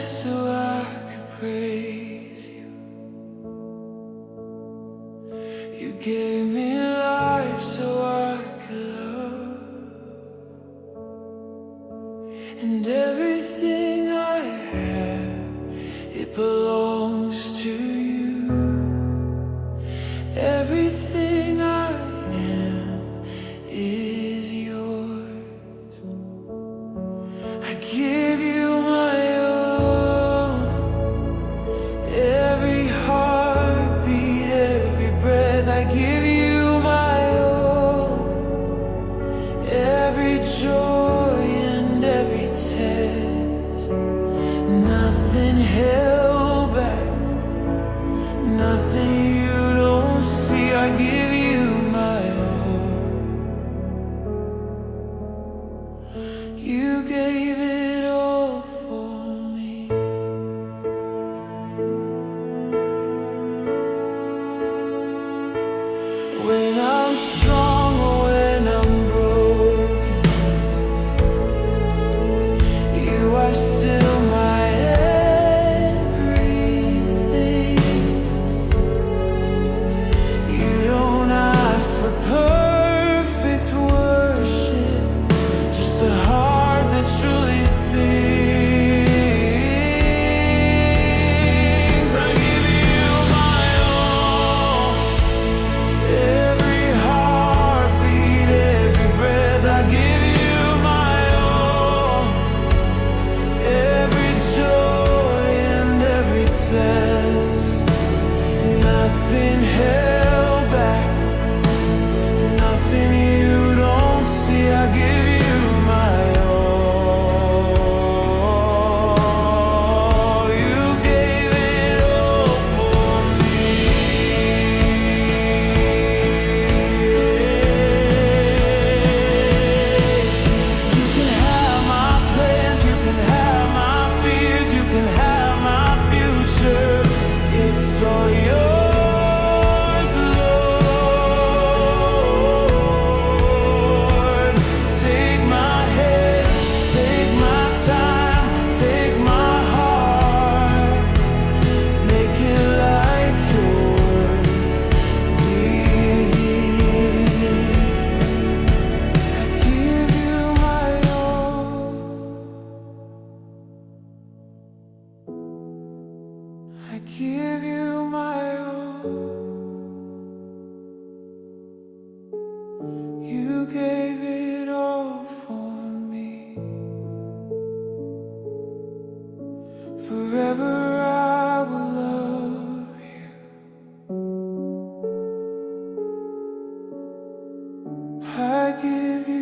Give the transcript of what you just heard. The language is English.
so I could praise you. You gave me life so I could love, and everything I have, it belongs to you. Everything I am is yours. I give you my all, every heartbeat, every breath. I give you my all, every joy and every test. Nothing held back, nothing you don't see. I give you my all. You gave it all for me. When I'm strong or when I'm broken, you are still my everything. You don't ask for perfect worship, just a heart that truly sings. I give you my all, every heartbeat, every breath. I give you my all, every joy and every test. Nothing held back, nothing you don't see. I give you my all. You gave it all for me. You can have my plans, you can have my fears, you can have my future. It's all yours, Lord. Take my head, take my time, take my heart, make it like yours, dear. I give you my all. I give you my all. You gave it all for me. Forever I will love you. I give you